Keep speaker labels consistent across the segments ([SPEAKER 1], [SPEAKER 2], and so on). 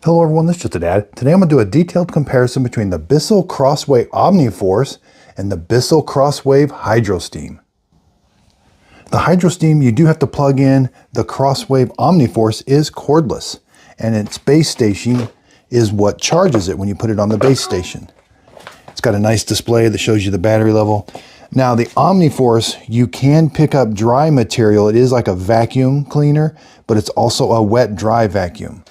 [SPEAKER 1] Hello everyone, this is just a dad. Today I'm going to do a detailed comparison between the Bissell CrossWave Omniforce and the Bissell CrossWave HydroSteam. The HydroSteam you do have to plug in. The CrossWave Omniforce is cordless, and its base station is what charges it when you put it on the base station. It's got a nice display that shows you the battery level. Now the Omniforce, you can pick up dry material. It is like a vacuum cleaner, but it's also a wet dry vacuum.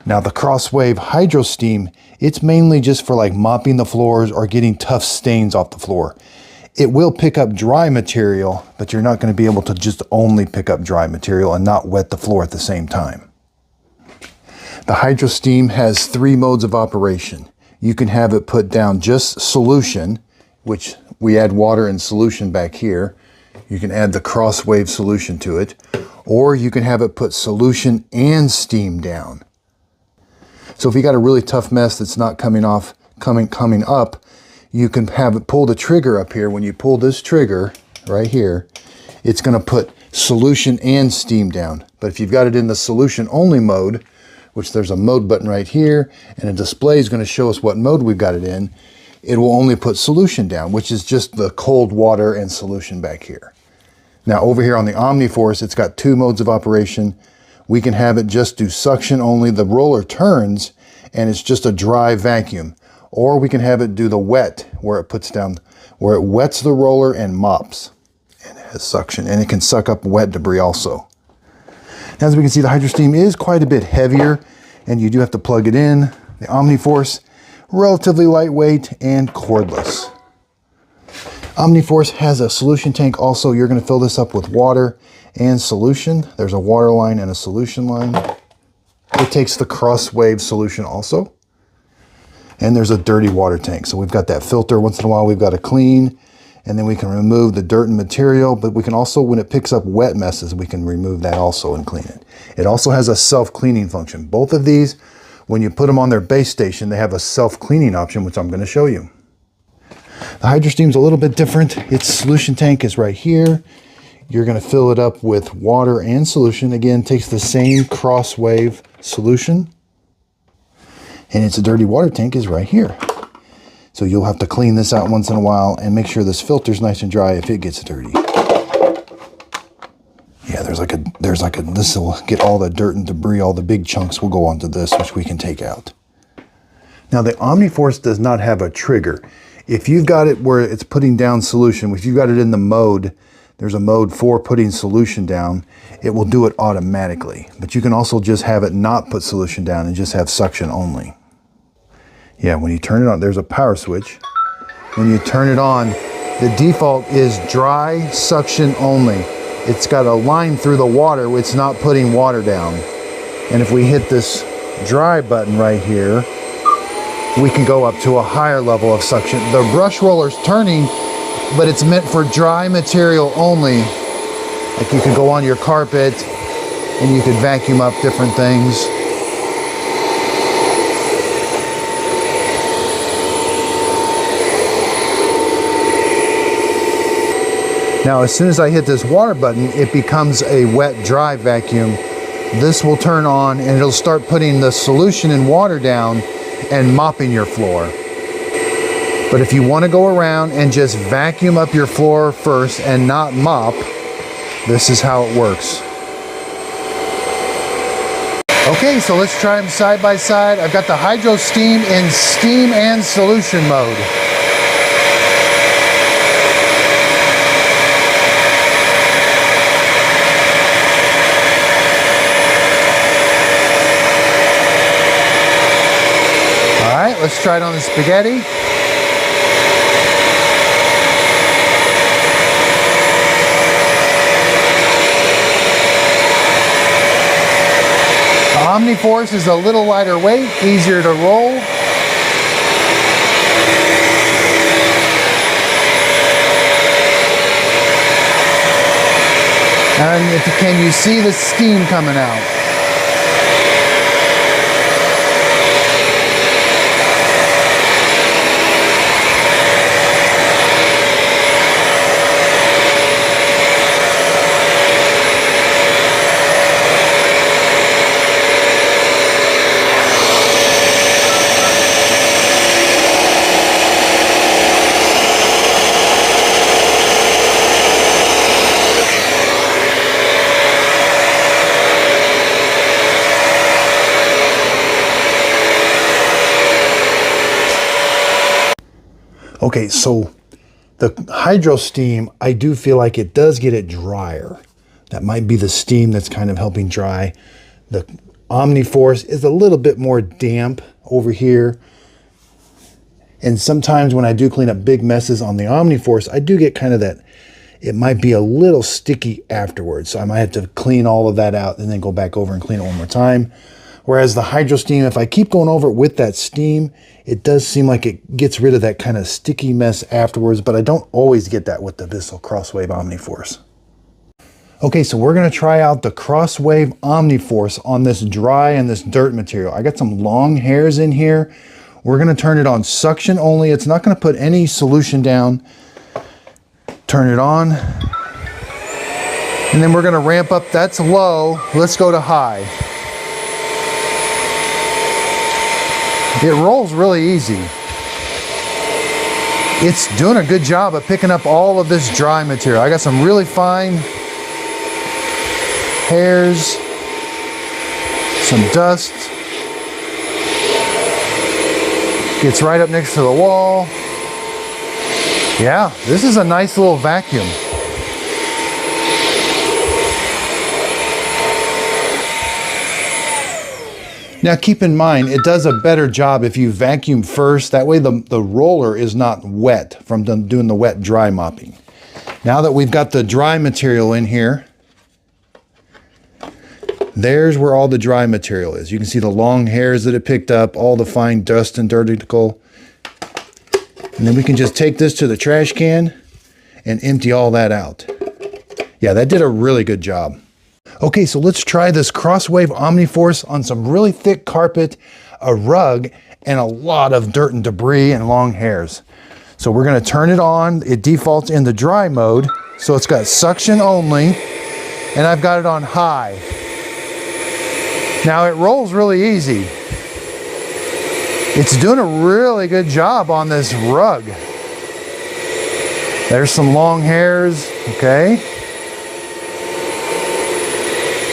[SPEAKER 1] Now the CrossWave HydroSteam, it's mainly just for like mopping the floors or getting tough stains off the floor. It will pick up dry material, but you're not going to be able to just only pick up dry material and not wet the floor at the same time. The HydroSteam has 3 modes of operation. You can have it put down just solution, which we add water and solution back here. You can add the CrossWave solution to it, or you can have it put solution and steam down. So if you got a really tough mess that's not coming up, you can have it pull the trigger up here. When you pull this trigger right here, it's going to put solution and steam down. But if you've got it in the solution only mode, which there's a mode button right here, and a display is going to show us what mode we've got it in, it will only put solution down, which is just the cold water and solution back here. Now over here on the Omniforce, it's got 2 modes of operation. We can have it just do suction only. The roller turns and it's just a dry vacuum. Or we can have it do the wet, where it puts down, where it wets the roller and mops. And it has suction, and it can suck up wet debris also. Now, as we can see, the HydroSteam is quite a bit heavier, and you do have to plug it in. The Omniforce, relatively lightweight and cordless. Omniforce has a solution tank also. You're going to fill this up with water and solution. There's a water line and a solution line. It takes the CrossWave solution also. And there's a dirty water tank. So we've got that filter. Once in a while we've got to clean, and then we can remove the dirt and material, but we can also, when it picks up wet messes, we can remove that also and clean it. It also has a self-cleaning function. Both of these, when you put them on their base station, they have a self-cleaning option, which I'm going to show you. The HydroSteam's a little bit different. Its solution tank is right here. You're going to fill it up with water and solution. Again, takes the same CrossWave solution. And its dirty water tank is right here. So you'll have to clean this out once in a while and make sure this filter's nice and dry if it gets dirty. Yeah, this will get all the dirt and debris, all the big chunks will go onto this, which we can take out. Now the Omniforce does not have a trigger. If you've got it where it's putting down solution, if you've got it in the mode, there's a mode for putting solution down, it will do it automatically. But you can also just have it not put solution down and just have suction only. Yeah, when you turn it on, there's a power switch. When you turn it on, the default is dry suction only. It's got a line through the water, it's not putting water down. And if we hit this dry button right here, we can go up to a higher level of suction. The brush roller's turning, but it's meant for dry material only. Like you could go on your carpet and you could vacuum up different things. Now, as soon as I hit this water button, it becomes a wet dry vacuum. This will turn on and it'll start putting the solution and water down and mopping your floor. But if you want to go around and just vacuum up your floor first and not mop, this is how it works. Okay, so let's try them side by side. I've got the HydroSteam in steam and solution mode. All right, let's try it on the spaghetti. Omniforce is a little lighter weight, easier to roll. And can you see the steam coming out? Okay, so the HydroSteam, I do feel like it does get it drier. That might be the steam that's kind of helping dry. The Omniforce is a little bit more damp over here. And sometimes when I do clean up big messes on the Omniforce, I do get kind of that, it might be a little sticky afterwards. So I might have to clean all of that out and then go back over and clean it one more time. Whereas the HydroSteam, if I keep going over it with that steam, it does seem like it gets rid of that kind of sticky mess afterwards, but I don't always get that with the Bissell CrossWave Omniforce. Okay, so we're gonna try out the CrossWave Omniforce on this dry and this dirt material. I got some long hairs in here. We're gonna turn it on suction only. It's not gonna put any solution down. Turn it on. And then we're gonna ramp up, that's low. Let's go to high. It rolls really easy. It's doing a good job of picking up all of this dry material. I got some really fine hairs, some dust. Gets right up next to the wall. Yeah, this is a nice little vacuum. Now keep in mind, it does a better job if you vacuum first. That way the roller is not wet from doing the wet dry mopping. Now that we've got the dry material in here, there's where all the dry material is. You can see the long hairs that it picked up, all the fine dust and dirticle. And then we can just take this to the trash can and empty all that out. Yeah, that did a really good job. Okay, so let's try this CrossWave Omniforce on some really thick carpet, a rug, and a lot of dirt and debris and long hairs. So we're gonna turn it on. It defaults in the dry mode, so it's got suction only, and I've got it on high. Now it rolls really easy. It's doing a really good job on this rug. There's some long hairs, okay.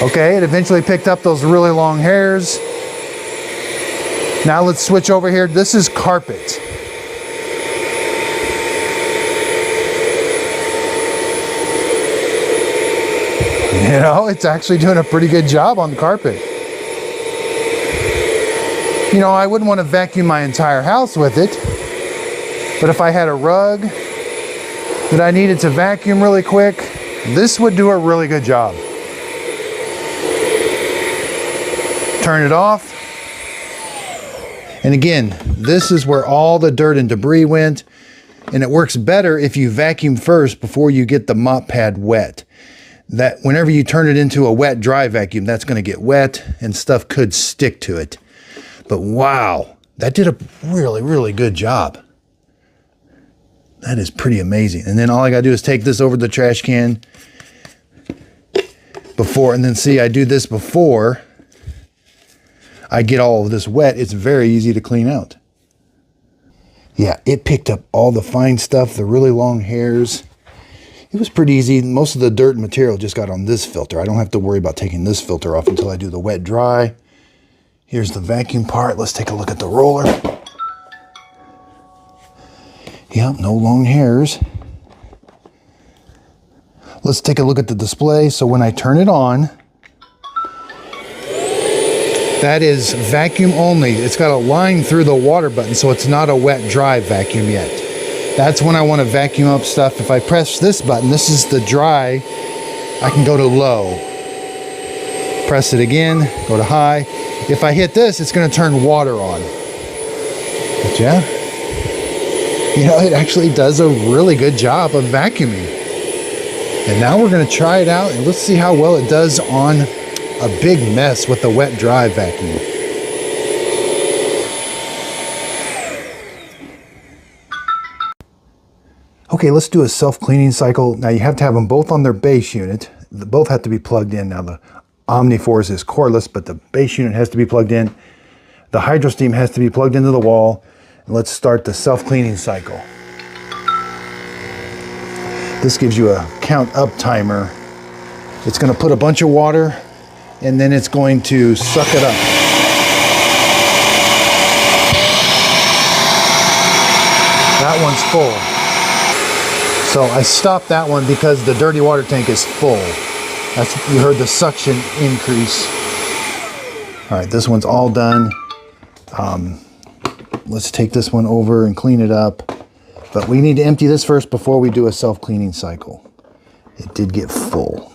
[SPEAKER 1] Okay, it eventually picked up those really long hairs. Now let's switch over here. This is carpet. You know, it's actually doing a pretty good job on the carpet. You know, I wouldn't want to vacuum my entire house with it, but if I had a rug that I needed to vacuum really quick, this would do a really good job. Turn it off. And again, this is where all the dirt and debris went, and it works better if you vacuum first before you get the mop pad wet. That whenever you turn it into a wet dry vacuum, that's going to get wet and stuff could stick to it. But wow, that did a really, really good job. That is pretty amazing. And then all I got to do is take this over to the trash can before, and then see, I do this before I get all of this wet. It's very easy to clean out. Yeah, it picked up all the fine stuff, the really long hairs. It was pretty easy. Most of the dirt and material just got on this filter. I don't have to worry about taking this filter off until I do the wet dry. Here's the vacuum part. Let's take a look at the roller. Yep, no long hairs. Let's take a look at the display. So when I turn it on, that is vacuum only. It's got a line through the water button, so it's not a wet dry vacuum yet. That's when I want to vacuum up stuff. If I press this button, this is the dry, I can go to low. Press it again, go to high. If I hit this, it's going to turn water on. But yeah, you know, it actually does a really good job of vacuuming. And now we're going to try it out, and let's see how well it does on a big mess with the wet dry vacuum. Okay, let's do a self-cleaning cycle. Now you have to have them both on their base unit. Both have to be plugged in. Now the Omniforce is cordless, but the base unit has to be plugged in. The HydroSteam has to be plugged into the wall. And let's start the self-cleaning cycle. This gives you a count up timer. It's going to put a bunch of water, and then it's going to suck it up. that one's full. So I stopped that one because the dirty water tank is full. That's, you heard the suction increase. All right, this one's all done. Let's take this one over and clean it up. But we need to empty this first before we do a self-cleaning cycle. It did get full.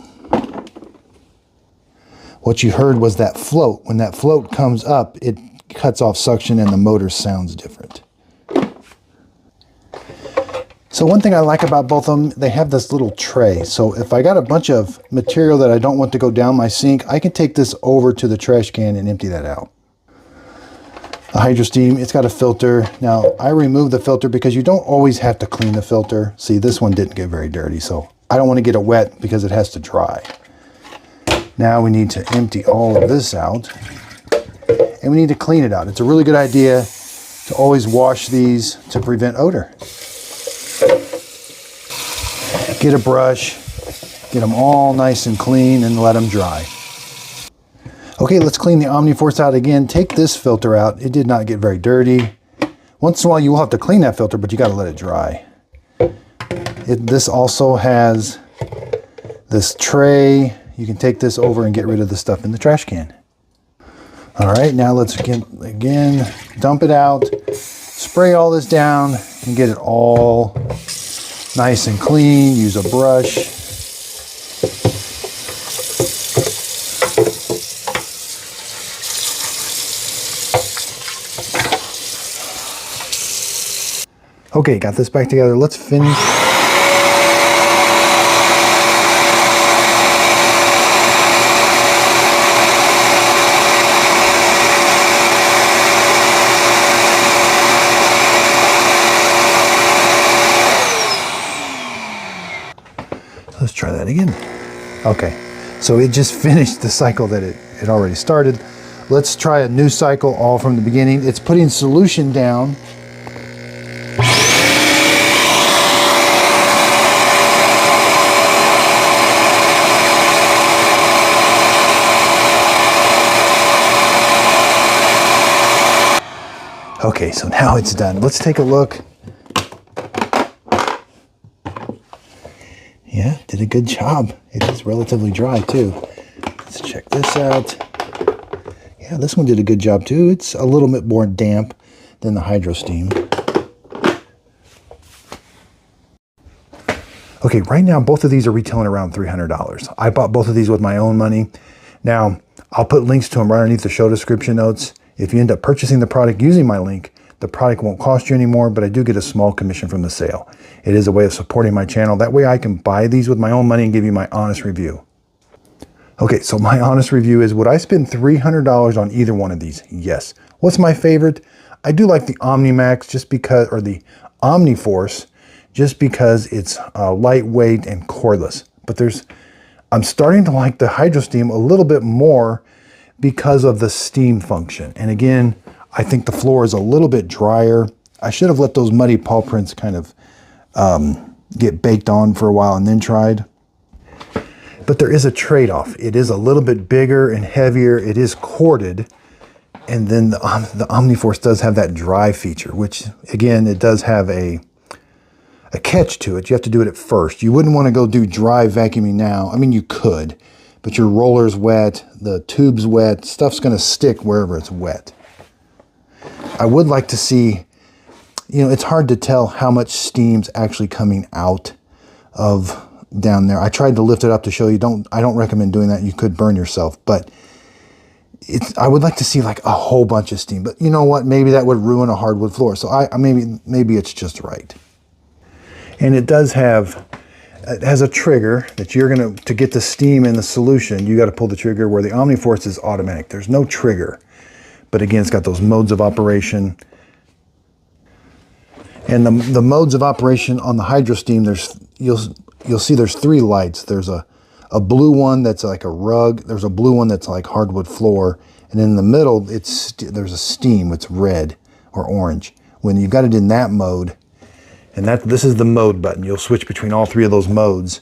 [SPEAKER 1] What you heard was that float. When that float comes up, it cuts off suction and the motor sounds different. So one thing I like about both of them, they have this little tray. So if I got a bunch of material that I don't want to go down my sink, I can take this over to the trash can and empty that out. The HydroSteam, it's got a filter. Now I removed the filter because you don't always have to clean the filter. See, this one didn't get very dirty, so I don't want to get it wet because it has to dry. Now we need to empty all of this out and we need to clean it out. It's a really good idea to always wash these to prevent odor. Get a brush, get them all nice and clean and let them dry. Okay, let's clean the Omniforce out again. Take this filter out. It did not get very dirty. Once in a while you will have to clean that filter, but you got to let it dry. This also has this tray. You can take this over and get rid of the stuff in the trash can. All right, now let's again dump it out, spray all this down and get it all nice and clean. Use a brush. Okay, got this back together. Let's finish. Let's try that again. Okay, so it just finished the cycle that it already started. Let's try a new cycle all from the beginning. It's putting solution down. Okay, so now it's done. Let's take a look. Yeah, did a good job. It is relatively dry too. Let's check this out. Yeah, this one did a good job too. It's a little bit more damp than the HydroSteam. Okay, right now both of these are retailing around $300. I bought both of these with my own money. Now, I'll put links to them right underneath the show description notes. If you end up purchasing the product using my link, the product won't cost you anymore, but I do get a small commission from the sale. It is a way of supporting my channel. That way I can buy these with my own money and give you my honest review. Okay, so my honest review is, would I spend $300 on either one of these? Yes. What's my favorite? I do like the OmniMax just because, or the Omniforce, just because it's lightweight and cordless. But I'm starting to like the HydroSteam a little bit more because of the steam function. And again, I think the floor is a little bit drier. I should have let those muddy paw prints kind of get baked on for a while and then tried. But there is a trade-off. It is a little bit bigger and heavier. It is corded. And then the Omniforce does have that dry feature, which again, it does have a catch to it. You have to do it at first. You wouldn't want to go do dry vacuuming now. I mean, you could, but your roller's wet, the tube's wet, stuff's going to stick wherever it's wet. I would like to see, you know, it's hard to tell how much steam's actually coming out of down there. I tried to lift it up to show you. I don't recommend doing that. You could burn yourself, but I would like to see like a whole bunch of steam. But you know what? Maybe that would ruin a hardwood floor. So maybe it's just right. And it has a trigger that you're to get the steam in the solution, you got to pull the trigger, where the Omniforce is automatic. There's no trigger. But again, it's got those modes of operation. And the modes of operation on the HydroSteam, you'll see there's three lights. There's a blue one that's like a rug. There's a blue one that's like hardwood floor. And in the middle, there's a steam. It's red or orange. When you've got it in that mode, and this is the mode button. You'll switch between all three of those modes.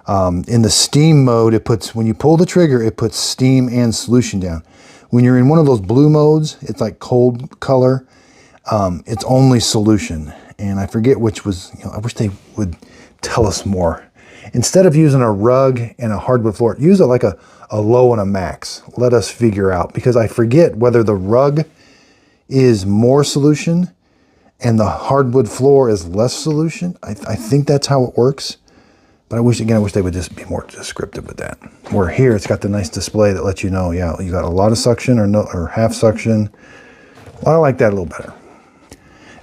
[SPEAKER 1] In the steam mode, when you pull the trigger, it puts steam and solution down. When you're in one of those blue modes, it's like cold color, it's only solution. and I forget which was, I wish they would tell us more. Instead of using a rug and a hardwood floor, use it like a low and a max. Let us figure out, because I forget whether the rug is more solution and the hardwood floor is less solution. I think that's how it works. But I wish they would just be more descriptive with that. Where here, it's got the nice display that lets you know, yeah, you got a lot of suction or half suction. Well, I like that a little better.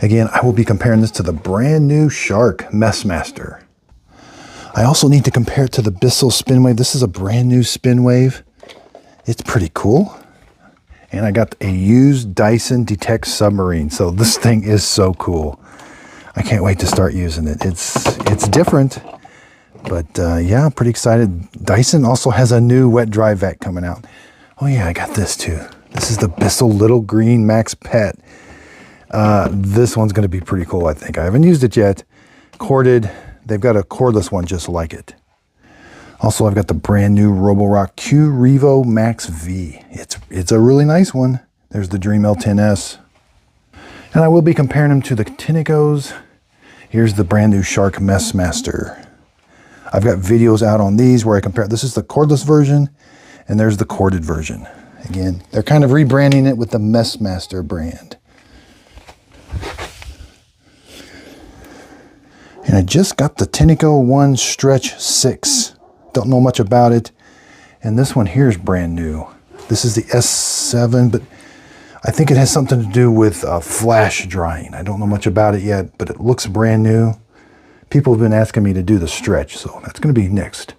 [SPEAKER 1] Again, I will be comparing this to the brand new Shark Messmaster. I also need to compare it to the Bissell Spinwave. This is a brand new Spinwave. It's pretty cool. And I got a used Dyson Detect Submarine. So this thing is so cool. I can't wait to start using it. It's different. But yeah, I'm pretty excited. Dyson also has a new wet dry vac coming out. Oh yeah, I got this too. This is the Bissell Little Green Max Pet. This one's going to be pretty cool, I think. I haven't used it yet. Corded. They've got a cordless one just like it. Also, I've got the brand new Roborock Q Revo Max V. It's a really nice one. There's the Dream L10S. And I will be comparing them to the Tinicos. Here's the brand new Shark Messmaster. I've got videos out on these where I compare. This is the cordless version, and there's the corded version. Again, they're kind of rebranding it with the Messmaster brand. And I just got the Tinico 1 Stretch 6. Don't know much about it. And this one here is brand new. This is the S7, but I think it has something to do with flash drying. I don't know much about it yet, but it looks brand new. People have been asking me to do the stretch, so that's going to be next.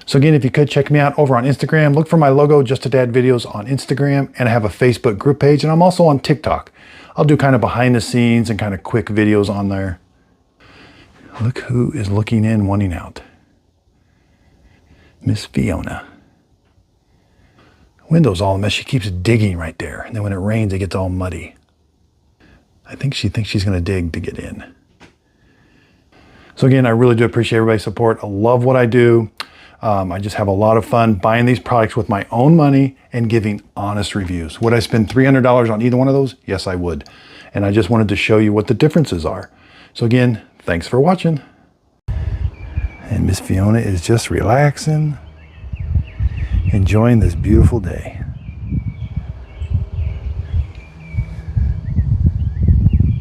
[SPEAKER 1] So again, if you could check me out over on Instagram, look for my logo, Just a Dad Videos on Instagram, and I have a Facebook group page, and I'm also on TikTok. I'll do kind of behind the scenes and kind of quick videos on there. Look who is looking in, wanting out. Miss Fiona. Window's all a mess. She keeps digging right there, and then when it rains, it gets all muddy. I think she thinks she's going to dig to get in. So again, I really do appreciate everybody's support. I love what I do. I just have a lot of fun buying these products with my own money and giving honest reviews. Would I spend $300 on either one of those? Yes, I would. And I just wanted to show you what the differences are. So again, thanks for watching. And Miss Fiona is just relaxing, enjoying this beautiful day.